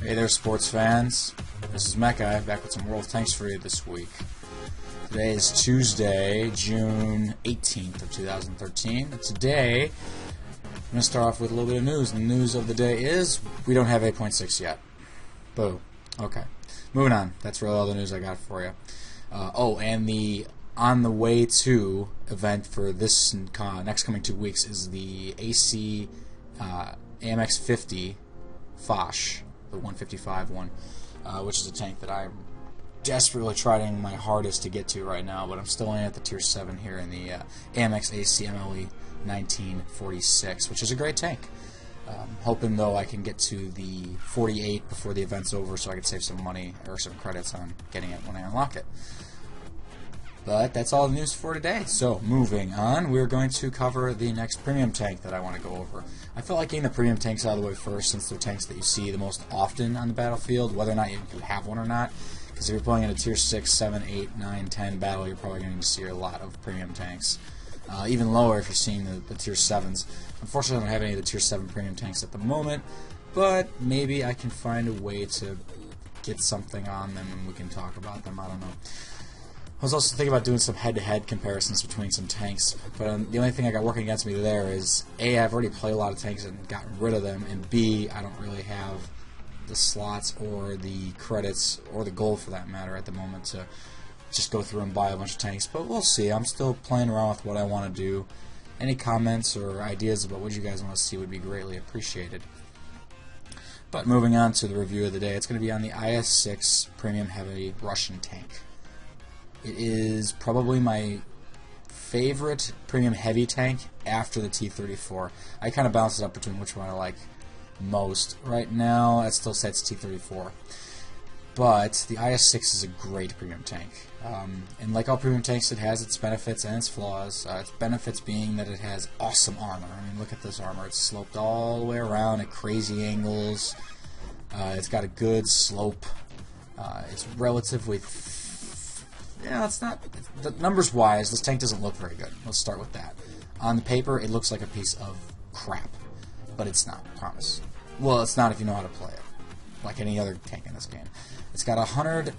Hey there, sports fans. This is Mecca, back with some World of Tanks for you this week. Today is Tuesday, June 18th of 2013. Today, I'm going to start off with a little bit of news. The news of the day is we don't have 8.6 yet. Boo. Okay. Moving on. That's really all the news I got for you. And the On the Way To event for this next coming 2 weeks is the AC AMX 50 Foch, the 155 one, which is a tank that I'm desperately trying my hardest to get to right now, but I'm still only at the tier 7 here in the AMX AC MLE 1946, which is a great tank. Hoping though I can get to the 48 before the event's over so I can save some money or some credits on getting it when I unlock it. But that's all the news for today. So moving on, we're going to cover the next premium tank that I want to go over. I felt like getting the premium tanks out of the way first, since they're tanks that you see the most often on the battlefield, whether or not you have one or not. Because if you're playing in a tier 6, 7, 8, 9, 10 battle, you're probably going to see a lot of premium tanks. Even lower if you're seeing the tier 7s. Unfortunately, I don't have any of the tier 7 premium tanks at the moment, but maybe I can find a way to get something on them and we can talk about them. I don't know. I was also thinking about doing some head-to-head comparisons between some tanks, but the only thing I got working against me there is A, I've already played a lot of tanks and gotten rid of them, and B, I don't really have the slots or the credits or the gold for that matter at the moment to just go through and buy a bunch of tanks. But we'll see. I'm still playing around with what I want to do. Any comments or ideas about what you guys want to see would be greatly appreciated. But moving on to the review of the day, it's going to be on the IS-6 Premium Heavy Russian tank. It is probably my favorite premium heavy tank after the T-34. I kind of bounce it up between which one I like most. Right now, it still sets T-34. But the IS-6 is a great premium tank. And like all premium tanks, it has its benefits and its flaws. Its benefits being that it has awesome armor. I mean, look at this armor. It's sloped all the way around at crazy angles. It's got a good slope. It's relatively... Yeah, it's not... The numbers-wise, this tank doesn't look very good. Let's start with that. On the paper, it looks like a piece of crap. But it's not, I promise. Well, it's not if you know how to play it. Like any other tank in this game. It's got 100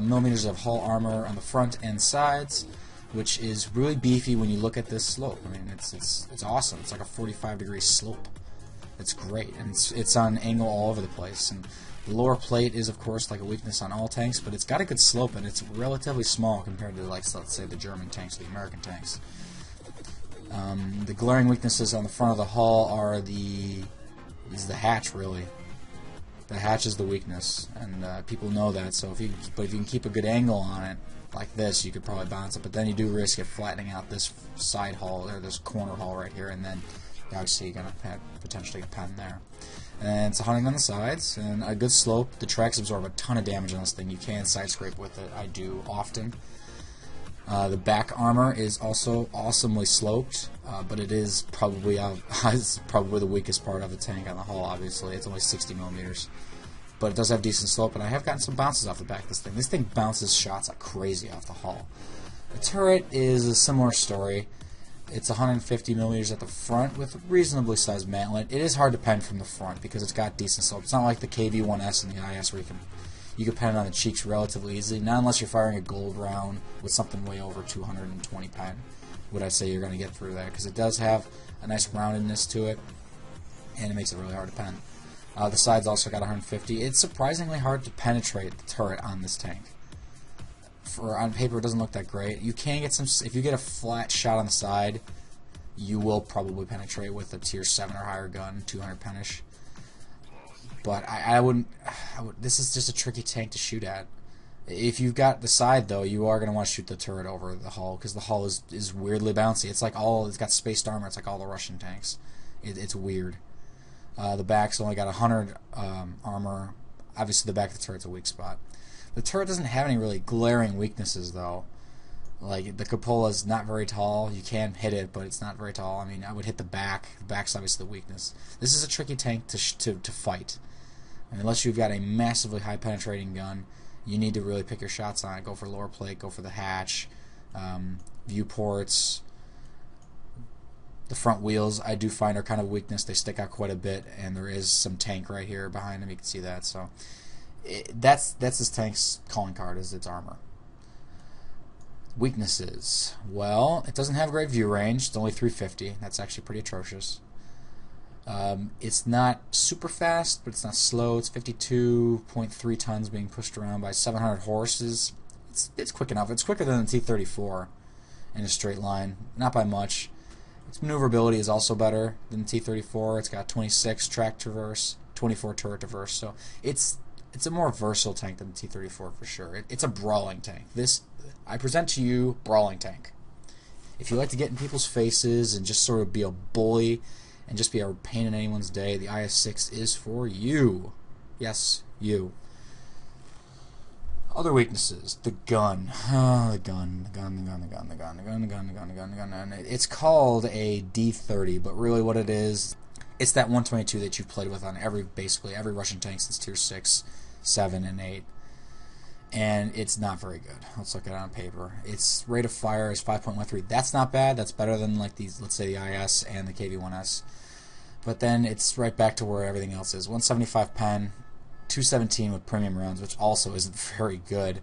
millimeters of hull armor on the front and sides, which is really beefy when you look at this slope. I mean, it's awesome. It's like a 45-degree slope. It's great, and it's on angle all over the place. And the lower plate is, of course, like a weakness on all tanks, but it's got a good slope, and it's relatively small compared to, like, let's say, the German tanks, the American tanks. The glaring weaknesses on the front of the hull is the hatch, really. The hatch is the weakness, and people know that. So if you can keep a good angle on it, like this, you could probably bounce it. But then you do risk it flattening out this side hull or this corner hull right here, and then obviously you're gonna have potentially a pen there. And it's hunting on the sides and a good slope. The tracks absorb a ton of damage on this thing. You can side scrape with it. I do often. The back armor is also awesomely sloped, but it is probably the weakest part of the tank on the hull. Obviously, it's only 60 millimeters, but it does have decent slope. And I have gotten some bounces off the back of this thing. This thing bounces shots like crazy off the hull. The turret is a similar story. It's 150 millimeters at the front with a reasonably sized mantlet. It is hard to pen from the front because it's got decent slope. It's not like the KV-1S and the IS where you can pen it on the cheeks relatively easily. Not unless you're firing a gold round with something way over 220 pen, would I say you're going to get through that, because it does have a nice roundedness to it, and it makes it really hard to pen. The sides also got 150. It's surprisingly hard to penetrate the turret on this tank. On paper, it doesn't look that great. You can get some... If you get a flat shot on the side, you will probably penetrate with a tier 7 or higher gun, 200 penish. But I wouldn't... This is just a tricky tank to shoot at. If you've got the side, though, you are going to want to shoot the turret over the hull, because the hull is weirdly bouncy. It's like it's got spaced armor. It's like all the Russian tanks. It's weird. The back's only got 100 armor. Obviously, the back of the turret's a weak spot. The turret doesn't have any really glaring weaknesses, though. Like, the cupola's not very tall. You can hit it, but it's not very tall. I mean, I would hit the back. The back's obviously the weakness. This is a tricky tank to fight. And unless you've got a massively high penetrating gun, you need to really pick your shots on it. Go for lower plate, go for the hatch, viewports. The front wheels I do find are kind of a weakness. They stick out quite a bit, and there is some tank right here behind him. You can see that. So that's this tank's calling card, is its armor. Weaknesses. Well, it doesn't have great view range. It's only 350. That's actually pretty atrocious. It's not super fast, but it's not slow. It's 52.3 tons being pushed around by 700 horses. It's quick enough. It's quicker than the T-34 in a straight line. Not by much. Its maneuverability is also better than the T-34. It's got 26 track traverse, 24 turret traverse. So it's a more versatile tank than the T-34 for sure. It's a brawling tank. I present to you brawling tank. If you like to get in people's faces and just sort of be a bully and just be a pain in anyone's day, the IS-6 is for you. Yes, you. Other weaknesses. The gun. The gun. It's called a D30, but really what it is, it's that 122 that you've played with on basically every Russian tank since Tier 6, 7, and 8. And it's not very good. Let's look at it on paper. Its rate of fire is 5.13. That's not bad. That's better than like these, let's say the IS and the KV-1S. But then it's right back to where everything else is. 175 pen, 217 with premium rounds, which also isn't very good,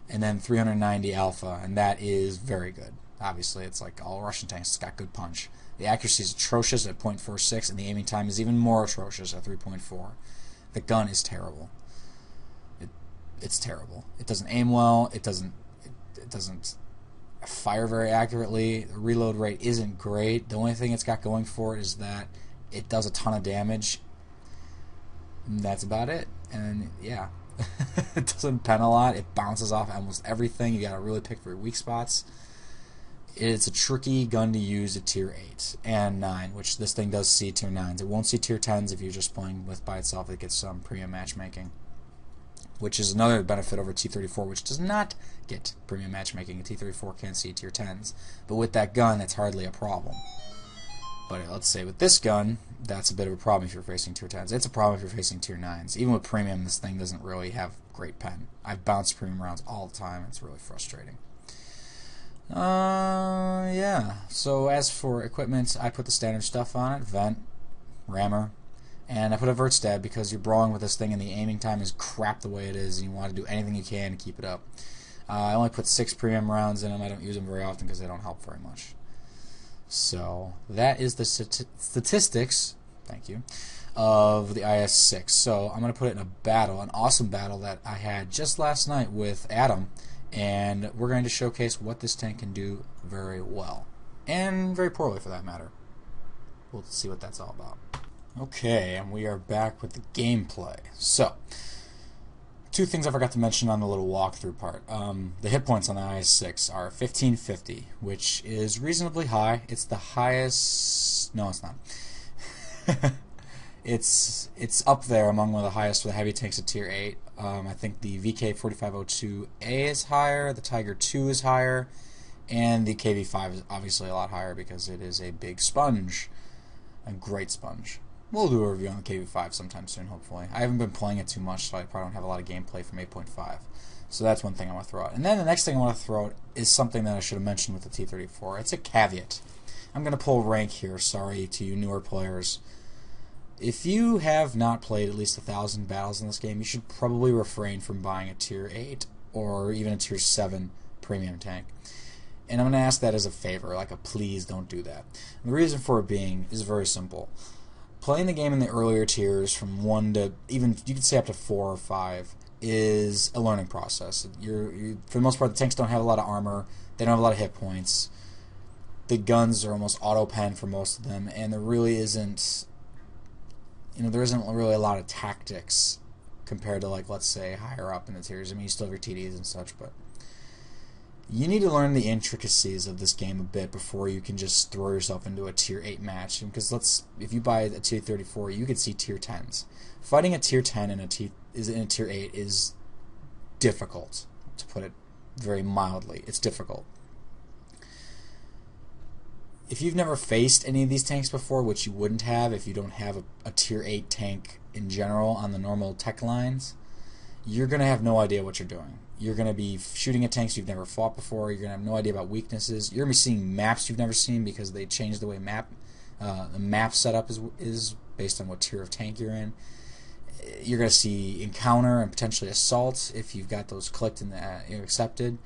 and then 390 alpha, and that is very good. Obviously, it's like all Russian tanks. It's got good punch. The accuracy is atrocious at 0.46, and the aiming time is even more atrocious at 3.4. The gun is terrible. It's terrible. It doesn't aim well. It doesn't fire very accurately. The reload rate isn't great. The only thing it's got going for it is that it does a ton of damage. That's about it. And yeah, it doesn't pen a lot. It bounces off almost everything. You gotta really pick for your weak spots. It's a tricky gun to use at Tier 8 and 9, which this thing does see Tier 9s. It won't see Tier 10s if you're just playing with by itself. It gets some premium matchmaking, which is another benefit over T-34, which does not get premium matchmaking. A T-34 can see Tier 10s, but with that gun, that's hardly a problem. But let's say with this gun, that's a bit of a problem if you're facing Tier 10s. It's a problem if you're facing Tier 9s. Even with premium, this thing doesn't really have great pen. I've bounced premium rounds all the time. It's really frustrating. Yeah. So as for equipment, I put the standard stuff on it. Vent, rammer, and I put a vert stab because you're brawling with this thing and the aiming time is crap the way it is, and you want to do anything you can to keep it up. I only put 6 premium rounds in them. I don't use them very often because they don't help very much. So that is the statistics, thank you, of the IS-6. So I'm going to put it in a battle, an awesome battle that I had just last night with Adam, and we're going to showcase what this tank can do very well, and very poorly for that matter. We'll see what that's all about. Okay, and we are back with the gameplay. So, two things I forgot to mention on the little walkthrough part. The hit points on the IS-6 are 1550, which is reasonably high. It's the highest... No, it's not. It's up there among one of the highest for the heavy tanks at Tier 8. I think the VK4502A is higher, the Tiger II is higher, and the KV-5 is obviously a lot higher because it is a big sponge. A great sponge. We'll do a review on the KV-5 sometime soon, hopefully. I haven't been playing it too much, so I probably don't have a lot of gameplay from 8.5. So that's one thing I want to throw out. And then the next thing I want to throw out is something that I should have mentioned with the T-34. It's a caveat. I'm going to pull rank here, sorry to you newer players. If you have not played at least 1,000 battles in this game, you should probably refrain from buying a Tier 8 or even a Tier 7 premium tank. And I'm going to ask that as a favor, like a please don't do that. And the reason for it being is very simple. Playing the game in the earlier tiers from 1 to even, you could say up to 4 or 5, is a learning process. For the most part, the tanks don't have a lot of armor, they don't have a lot of hit points, the guns are almost auto-pen for most of them, and there really isn't, there isn't really a lot of tactics compared to, like, let's say, higher up in the tiers. I mean, you still have your TDs and such, but you need to learn the intricacies of this game a bit before you can just throw yourself into a Tier 8 match. Because if you buy a Tier 34, you could see Tier 10s. Fighting a Tier 10 in a Tier 8 is difficult, to put it very mildly. It's difficult. If you've never faced any of these tanks before, which you wouldn't have if you don't have a Tier 8 tank in general on the normal tech lines, you're going to have no idea what you're doing. You're going to be shooting at tanks you've never fought before. You're going to have no idea about weaknesses. You're going to be seeing maps you've never seen because they changed the way The map setup is based on what tier of tank you're in. You're going to see encounter and potentially assault if you've got those clicked and accepted.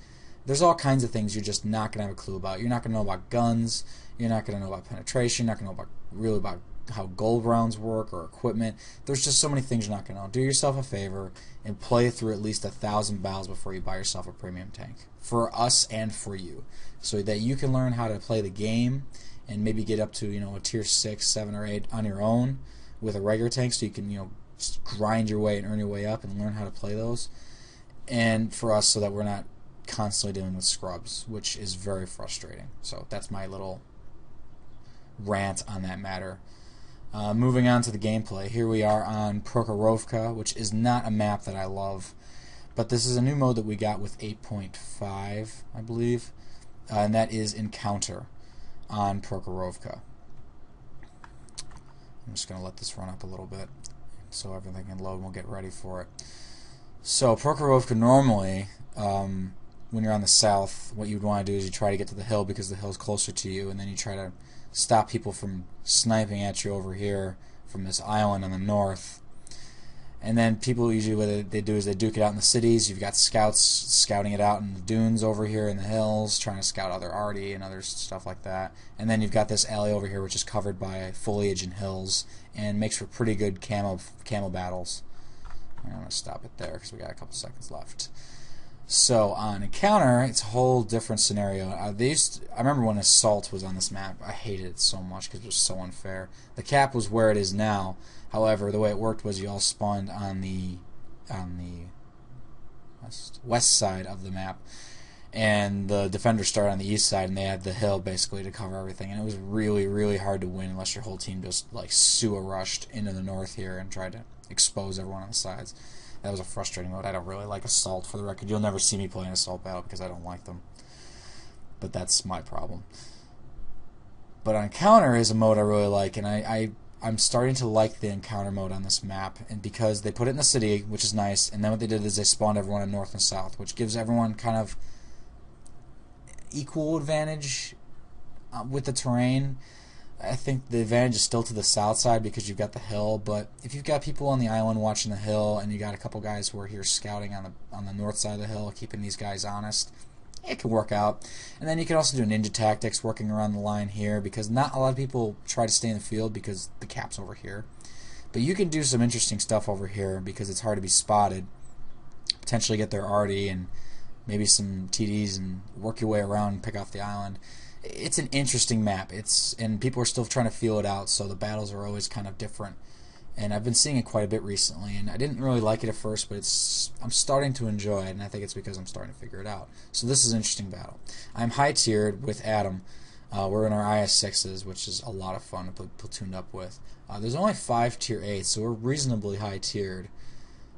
There's all kinds of things you're just not going to have a clue about. You're not going to know about guns. You're not going to know about penetration. You're not going to know really about how gold rounds work or equipment. There's just so many things you're not going to know. Do yourself a favor and play through at least 1,000 battles before you buy yourself a premium tank. For us and for you. So that you can learn how to play the game and maybe get up to, a tier 6, 7, or 8 on your own with a regular tank, so you can, just grind your way and earn your way up and learn how to play those. And for us, so that we're not constantly dealing with scrubs, which is very frustrating. So that's my little rant on that matter. Moving on to the gameplay. Here we are on Prokhorovka, which is not a map that I love, but this is a new mode that we got with 8.5, I believe, and that is Encounter on Prokhorovka. I'm just going to let this run up a little bit so everything can load and we'll get ready for it. So Prokhorovka, normally, when you're on the south, what you'd want to do is you try to get to the hill because the hill's closer to you, and then you try to stop people from sniping at you over here from this island on the north. And then people usually what they do is they duke it out in the cities. You've got scouts scouting it out in the dunes over here in the hills, trying to scout other arty and other stuff like that. And then you've got this alley over here which is covered by foliage and hills and makes for pretty good camo battles. I'm going to stop it there because we got a couple seconds left. So on Encounter, it's a whole different scenario. I remember when Assault was on this map. I hated it so much because it was so unfair. The cap was where it is now. However, the way it worked was you all spawned on the west side of the map, and the defenders started on the east side, and they had the hill basically to cover everything. And it was really, really hard to win unless your whole team just like sewer rushed into the north here and tried to expose everyone on the sides. That was a frustrating mode. I don't really like Assault, for the record. You'll never see me play an Assault battle because I don't like them. But that's my problem. But on Encounter is a mode I really like, and I'm starting to like the Encounter mode on this map, and because they put it in the city, which is nice, and then what they did is they spawned everyone in north and south, which gives everyone kind of equal advantage with the terrain. I think the advantage is still to the south side because you've got the hill, but if you've got people on the island watching the hill and you got a couple guys who are here scouting on the north side of the hill, keeping these guys honest, it can work out. And then you can also do ninja tactics working around the line here, because not a lot of people try to stay in the field because the cap's over here. But you can do some interesting stuff over here because it's hard to be spotted, potentially get their arty and maybe some TDs and work your way around and pick off the island. It's an interesting map. And people are still trying to feel it out, so the battles are always kind of different. And I've been seeing it quite a bit recently, and I didn't really like it at first, but I'm starting to enjoy it, and I think it's because I'm starting to figure it out. So this is an interesting battle. I'm high-tiered with Adam. We're in our IS-6s, which is a lot of fun to play platooned up with. There's only 5 tier 8s, so we're reasonably high-tiered.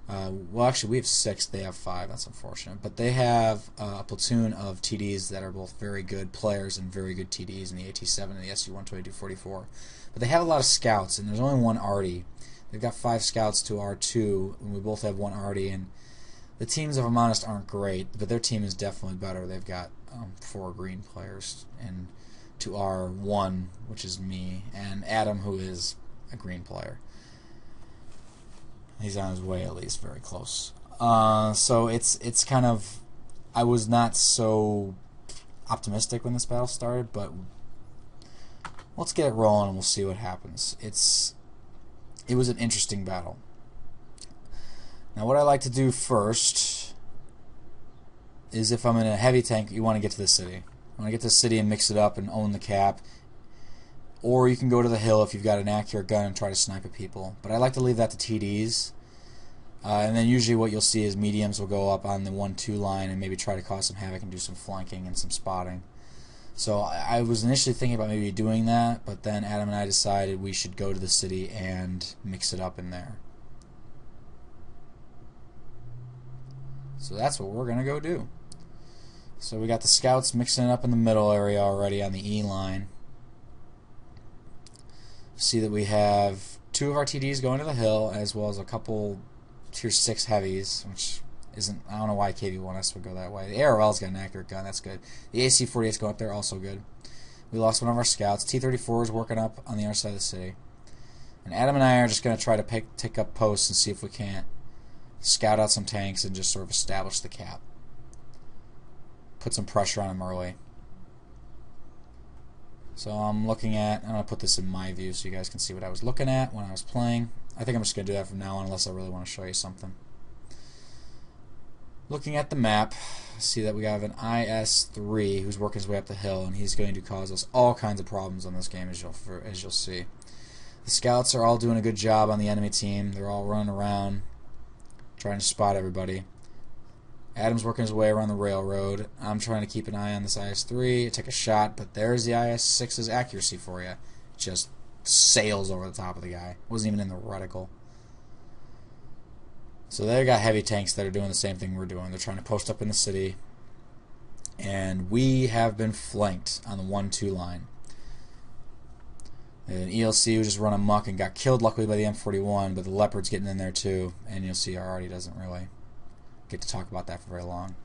Well, actually, we have 6. They have 5. That's unfortunate. But they have a platoon of TDs that are both very good players and very good TDs in the AT-7 and the SU-122-44. But they have a lot of scouts, and there's only one arty. They've got 5 scouts to R2, and we both have 1 arty. And the teams, if I'm honest, aren't great, but their team is definitely better. They've got 4 green players, and to R1, which is me, and Adam, who is a green player. He's on his way, at least, very close. So it's kind of... I was not so optimistic when this battle started, but let's get it rolling and we'll see what happens. It was an interesting battle. Now, what I like to do first is, if I'm in a heavy tank, you want to get to the city. I want to get to the city and mix it up and own the cap. Or you can go to the hill if you've got an accurate gun and try to snipe at people. But I like to leave that to TDs. And then usually what you'll see is mediums will go up on the 1-2 line and maybe try to cause some havoc and do some flanking and some spotting. So I was initially thinking about maybe doing that, but then Adam and I decided we should go to the city and mix it up in there. So that's what we're going to go do. So we got the scouts mixing it up in the middle area already on the E line. See that we have 2 of our TDs going to the hill, as well as a couple tier 6 heavies, which isn't... I don't know why KV1S would go that way. The ARL's got an accurate gun, that's good. The AC-48's going up there, also good. We lost one of our scouts. T-34 is working up on the other side of the city. And Adam and I are just going to try to take up posts and see if we can't scout out some tanks and just sort of establish the cap. Put some pressure on them early. So I'm going to put this in my view so you guys can see what I was looking at when I was playing. I think I'm just going to do that from now on unless I really want to show you something. Looking at the map, see that we have an IS-3 who's working his way up the hill, and he's going to cause us all kinds of problems on this game, as you'll see. The scouts are all doing a good job on the enemy team. They're all running around trying to spot everybody. Adam's working his way around the railroad. I'm trying to keep an eye on this IS-3, take a shot, but there's the IS-6's accuracy for you. Just sails over the top of the guy. Wasn't even in the reticle. So they've got heavy tanks that are doing the same thing we're doing. They're trying to post up in the city. And we have been flanked on the 1-2 line. An ELC who just run amok and got killed luckily by the M41, but the Leopard's getting in there too. And you'll see already doesn't really get to talk about that for very long.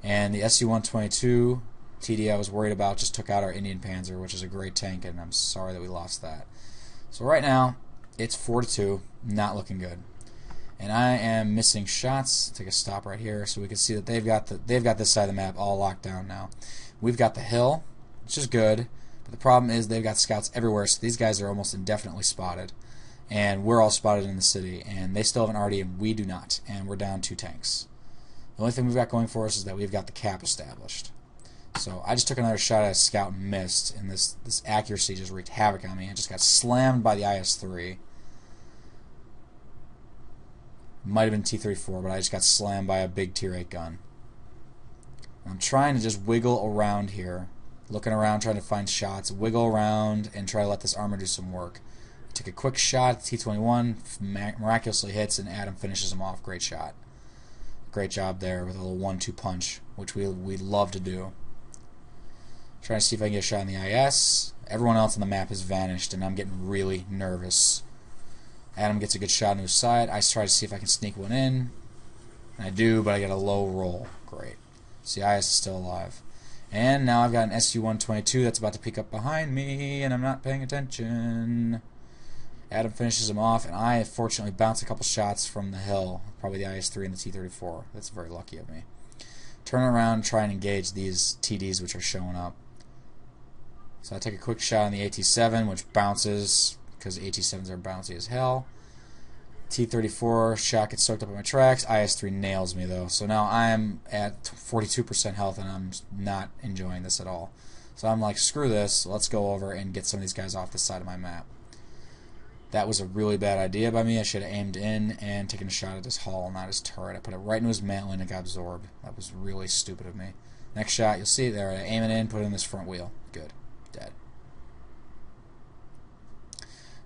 And the SU-122 TD I was worried about just took out our Indian Panzer, which is a great tank, and I'm sorry that we lost that. So right now, it's 4-2, not looking good. And I am missing shots. Take a stop right here so we can see that they've got this side of the map all locked down now. We've got the hill, which is good, but the problem is they've got scouts everywhere, so these guys are almost indefinitely spotted. And we're all spotted in the city, and they still have an RD and we do not, and we're down 2 tanks. The only thing we've got going for us is that we've got the cap established. So I just took another shot at a scout and missed, and this accuracy just wreaked havoc on me. I just got slammed by the IS-3. Might have been T-34, but I just got slammed by a big Tier 8 gun. I'm trying to just wiggle around here, looking around, trying to find shots, wiggle around, and try to let this armor do some work. Took a quick shot at T-21, miraculously hits, and Adam finishes him off. Great shot. Great job there with a little 1-2 punch, which we love to do. Trying to see if I can get a shot on the IS. Everyone else on the map has vanished, and I'm getting really nervous. Adam gets a good shot on his side. I try to see if I can sneak one in. And I do, but I get a low roll. Great. See, IS is still alive. And now I've got an SU-122 that's about to peek up behind me, and I'm not paying attention. Adam finishes him off, and I fortunately bounced a couple shots from the hill. Probably the IS-3 and the T-34. That's very lucky of me. Turn around and try and engage these TDs which are showing up. So I take a quick shot on the AT-7, which bounces, because AT-7s are bouncy as hell. T-34 shot gets soaked up in my tracks. IS-3 nails me though. So now I'm at 42% health and I'm not enjoying this at all. So I'm like, screw this. Let's go over and get some of these guys off the side of my map. That was a really bad idea by me. I should have aimed in and taken a shot at his hull, not his turret. I put it right into his mantle and it got absorbed. That was really stupid of me. Next shot, you'll see it there. I aim it in, put it in this front wheel. Good. Dead.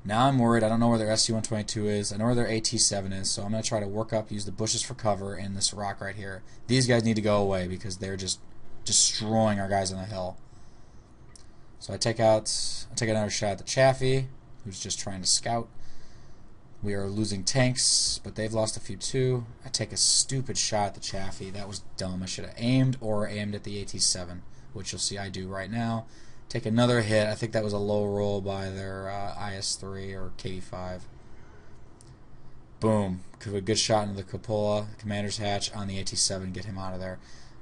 Now I'm worried. I don't know where their SU-122 is. I know where their AT-7 is, so I'm going to try to work up, use the bushes for cover, and this rock right here. These guys need to go away because they're just destroying our guys on the hill. So I take another shot at the Chaffee, who's just trying to scout. We are losing tanks, but they've lost a few too. I take a stupid shot at the Chaffee. That was dumb. I should have aimed at the AT-7, which you'll see I do right now. Take another hit. I think that was a low roll by their IS-3 or KV-5. Boom. A good shot into the cupola, commander's hatch on the AT-7, get him out of there.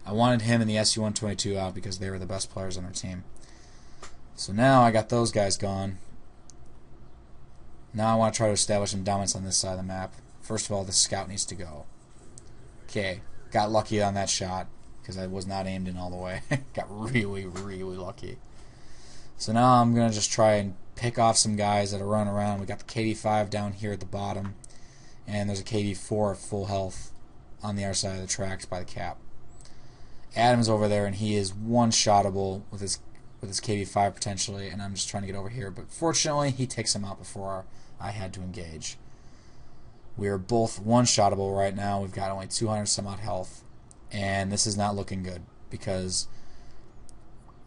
I wanted him and the SU-122 out because they were the best players on their team. So now I got those guys gone. Now I want to try to establish some dominance on this side of the map. First of all, the scout needs to go. Okay. Got lucky on that shot because I was not aimed in all the way. Got really, really lucky. So now I'm going to just try and pick off some guys that are running around. We got the KD-5 down here at the bottom, and there's a KD-4 at full health on the other side of the tracks by the cap. Adam's over there, and he is one-shottable with his KD-5 potentially, and I'm just trying to get over here. But fortunately, he takes him out before I had to engage. We are both one-shottable right now. We've got only 200 some odd health, and this is not looking good because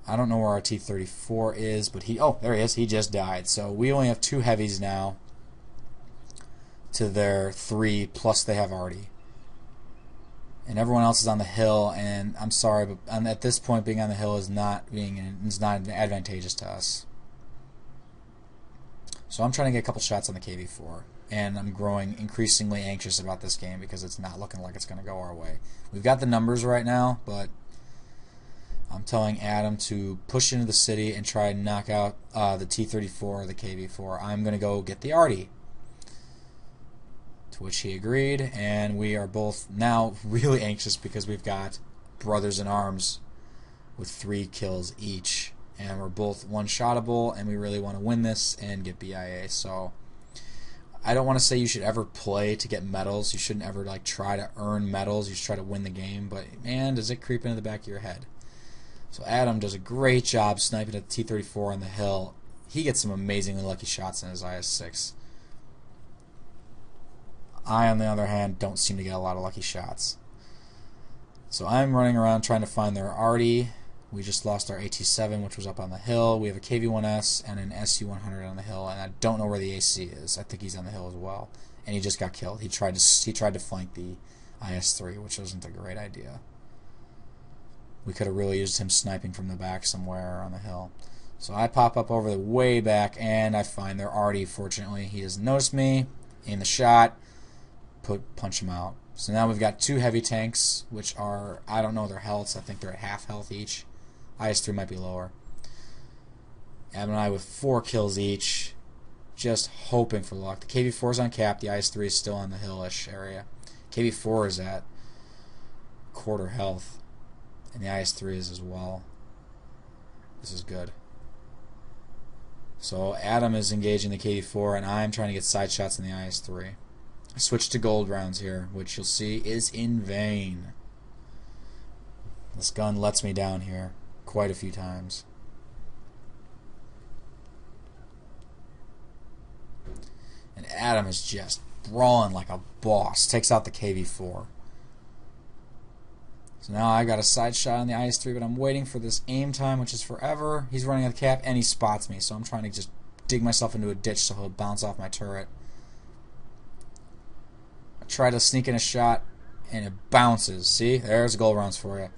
I don't know where our T-34 is, but there he is. He just died. So we only have 2 heavies now to their 3, plus they have Artie. and everyone else is on the hill. And I'm sorry, but at this point, being on the hill is not advantageous to us. So I'm trying to get a couple shots on the KV4, and I'm growing increasingly anxious about this game because it's not looking like it's going to go our way. We've got the numbers right now, but I'm telling Adam to push into the city and try and knock out the T-34 or the KV4. I'm going to go get the Arty. To which he agreed, and we are both now really anxious because we've got brothers in arms with 3 kills each. And we're both one-shottable, and we really want to win this and get BIA. So I don't want to say you should ever play to get medals. You shouldn't ever try to earn medals. You should try to win the game. But man, does it creep into the back of your head. So Adam does a great job sniping at the T-34 on the hill. He gets some amazingly lucky shots in his IS-6. I, on the other hand, don't seem to get a lot of lucky shots. So I'm running around trying to find their Arty. We just lost our AT-7, which was up on the hill. We have a KV-1S and an SU-100 on the hill, and I don't know where the AC is. I think he's on the hill as well, and he just got killed. He tried to flank the IS-3, which wasn't a great idea. We could have really used him sniping from the back somewhere on the hill. So I pop up over the way back, and I find their Arty. Fortunately, he doesn't notice me. Aim the shot, punch him out. So now we've got 2 heavy tanks, which are, I don't know their healths. I think they're at half health each. IS-3 might be lower. Adam and I with 4 kills each, just hoping for luck. The KV-4 is on cap. The IS-3 is still on the hillish area. KV-4 is at quarter health, and the IS-3 is as well. This is good. So Adam is engaging the KV-4, and I'm trying to get side shots in the IS-3. I switched to gold rounds here, which you'll see is in vain. This gun lets me down here quite a few times. And Adam is just brawling like a boss. Takes out the KV-4. So now I got a side shot on the IS-3, but I'm waiting for this aim time, which is forever. He's running at the cap, and he spots me, so I'm trying to just dig myself into a ditch so he'll bounce off my turret. I try to sneak in a shot, and it bounces. See? There's gold rounds for you.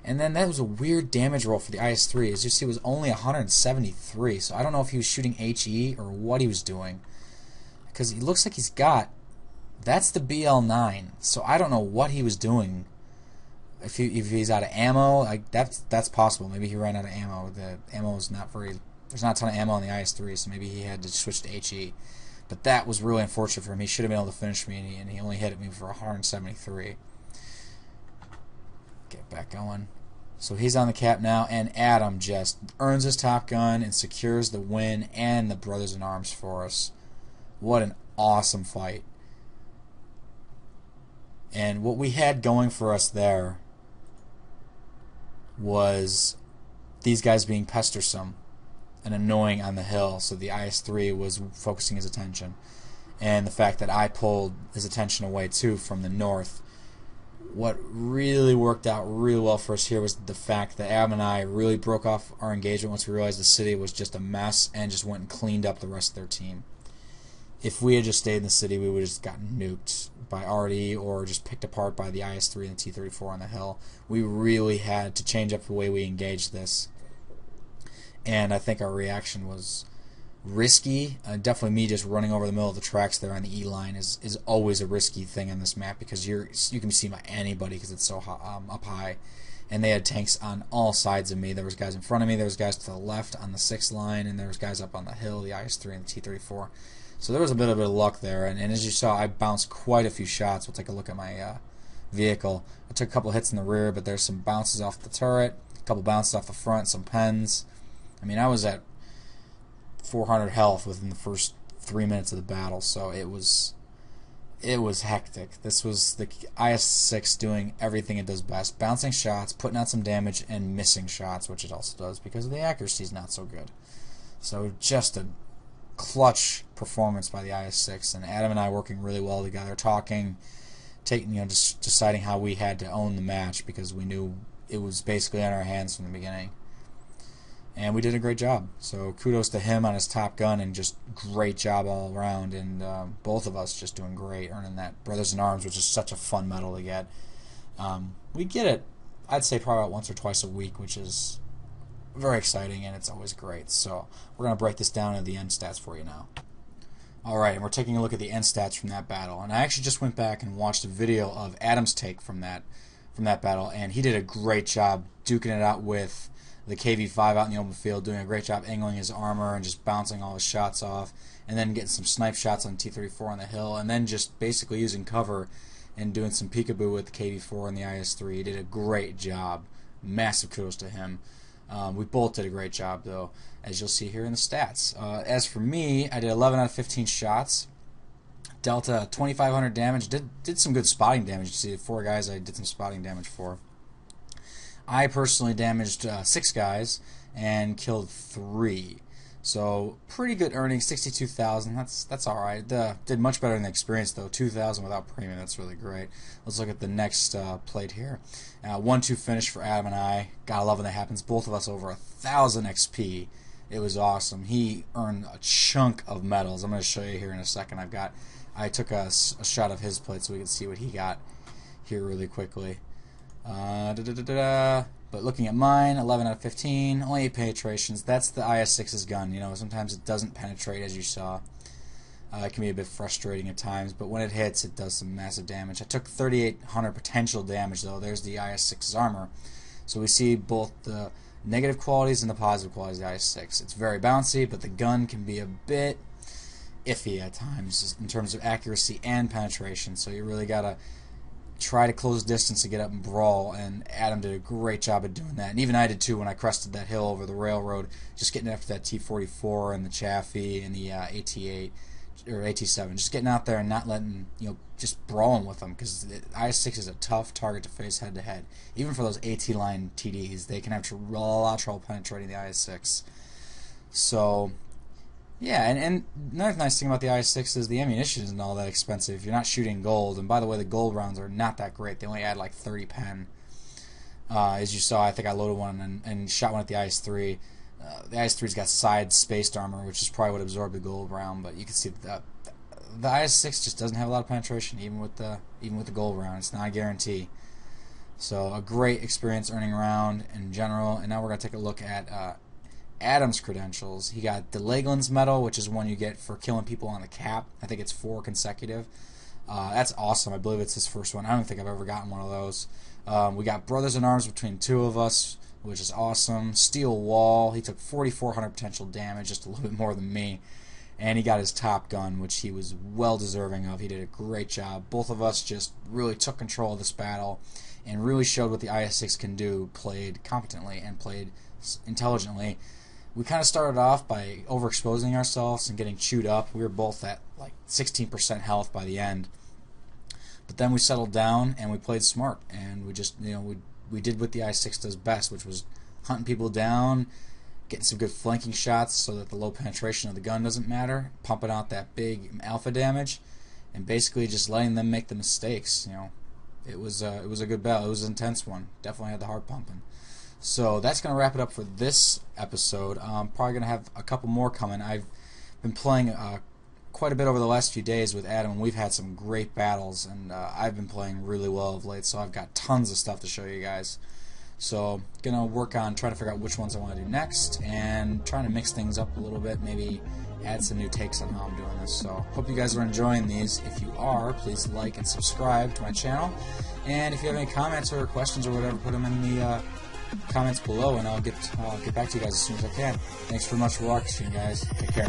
And then that was a weird damage roll for the IS-3. As you see, it was only 173, so I don't know if he was shooting HE or what he was doing. Because he looks like he's got... That's the BL-9, so I don't know what he was doing. If he's out of ammo, that's possible. Maybe he ran out of ammo. The ammo is not very... There's not a ton of ammo on the IS-3, so maybe he had to switch to HE. But that was really unfortunate for him. He should have been able to finish me, and he only hit me for 173. Get back going. So he's on the cap now, and Adam just earns his Top Gun and secures the win and the Brothers in Arms for us. What an awesome fight. And what we had going for us there was these guys being pestersome and annoying on the hill, so the IS-3 was focusing his attention. And the fact that I pulled his attention away too from the north. What really worked out really well for us here was the fact that Adam and I really broke off our engagement once we realized the city was just a mess and just went and cleaned up the rest of their team. If we had just stayed in the city, we would have just gotten nuked by Arty or just picked apart by the IS-3 and the T-34 on the hill. We really had to change up the way we engaged this. And I think our reaction was risky. Definitely me just running over the middle of the tracks there on the E line is always a risky thing on this map because you can be seen by anybody because it's so up high. And they had tanks on all sides of me. There was guys in front of me, there was guys to the left on the 6th line, and there was guys up on the hill, the IS-3 and the T-34. So there was a bit of luck there. And as you saw, I bounced quite a few shots. We'll take a look at my vehicle. I took a couple hits in the rear, but there's some bounces off the turret, a couple bounces off the front, some pens. I mean, I was at 400 health within the first 3 minutes of the battle, so it was hectic. This was the IS-6 doing everything it does best, bouncing shots, putting out some damage, and missing shots, which it also does because the accuracy is not so good. So just a clutch performance by the IS-6, and Adam and I working really well together, talking, just deciding how we had to own the match because we knew it was basically on our hands from the beginning. And we did a great job. So kudos to him on his Top Gun and just great job all around. And both of us just doing great, earning that Brothers in Arms, which is such a fun medal to get. We get it, I'd say, probably about once or twice a week, which is very exciting, and it's always great. So we're going to break this down into the end stats for you now. Alright, and we're taking a look at the end stats from that battle. And I actually just went back and watched a video of Adam's take from that battle, and he did a great job duking it out with the KV-5 out in the open field, doing a great job angling his armor and just bouncing all his shots off, and then getting some snipe shots on T-34 on the hill, and then just basically using cover and doing some peekaboo with the KV-4 and the IS-3. He did a great job. Massive kudos to him. We both did a great job, though, as you'll see here in the stats. As for me, I did 11 out of 15 shots. Dealt 2,500 damage. Did some good spotting damage. You see, 4 guys I did some spotting damage for. I personally damaged 6 guys and killed 3. So pretty good earnings, 62,000. That's all right. Did much better than the experience though. 2,000 without premium. That's really great. Let's look at the next plate here. 1-2 finish for Adam and I. Gotta love when that happens. Both of us over 1,000 XP. It was awesome. He earned a chunk of medals. I'm going to show you here in a second. I took a shot of his plate so we can see what he got here really quickly. But looking at mine, 11 out of 15, only 8 penetrations. That's the IS-6's gun. You know, sometimes it doesn't penetrate, as you saw. It can be a bit frustrating at times, but when it hits, it does some massive damage. I took 3,800 potential damage, though. There's the IS-6's armor. So we see both the negative qualities and the positive qualities of the IS-6. It's very bouncy, but the gun can be a bit iffy at times in terms of accuracy and penetration. So you really got to try to close distance to get up and brawl, and Adam did a great job of doing that. And even I did too when I crested that hill over the railroad, just getting after that T-44 and the Chaffee and the AT-8 or AT-7, just getting out there and not letting, just brawling with them, because the IS-6 is a tough target to face head to head. Even for those AT-line TDs, they can have a lot of trouble penetrating the IS-6. So yeah, and another nice thing about the IS-6 is the ammunition isn't all that expensive. You're not shooting gold, and by the way, the gold rounds are not that great. They only add like 30 pen. As you saw, I think I loaded one and shot one at the IS-3. The IS-3's got side spaced armor, which is probably what absorbed the gold round, but you can see that the IS-6 just doesn't have a lot of penetration, even with the gold round. It's not a guarantee. So a great experience earning round in general, and now we're going to take a look at Adam's credentials. He got the Lageland's medal, which is one you get for killing people on the cap. I think it's 4 consecutive. That's awesome. I believe it's his first one. I don't think I've ever gotten one of those. We got Brothers in Arms between 2 of us, which is awesome. Steel Wall. He took 4,400 potential damage, just a little bit more than me. And he got his Top Gun, which he was well deserving of. He did a great job. Both of us just really took control of this battle and really showed what the IS-6 can do, played competently and played intelligently. We kind of started off by overexposing ourselves and getting chewed up. We were both at like 16% health by the end. But then we settled down and we played smart. And we just, we did what the IS-6 does best, which was hunting people down, getting some good flanking shots so that the low penetration of the gun doesn't matter, pumping out that big alpha damage, and basically just letting them make the mistakes. It was a good battle. It was an intense one. Definitely had the heart pumping. So that's going to wrap it up for this episode. I'm probably going to have a couple more coming. I've been playing quite a bit over the last few days with Adam, and we've had some great battles, and I've been playing really well of late, so I've got tons of stuff to show you guys. So going to work on trying to figure out which ones I want to do next, and trying to mix things up a little bit, maybe add some new takes on how I'm doing this. So hope you guys are enjoying these. If you are, please like and subscribe to my channel, and if you have any comments or questions or whatever, put them in the comments below, and I'll get back to you guys as soon as I can. Thanks very much for watching, guys. Take care.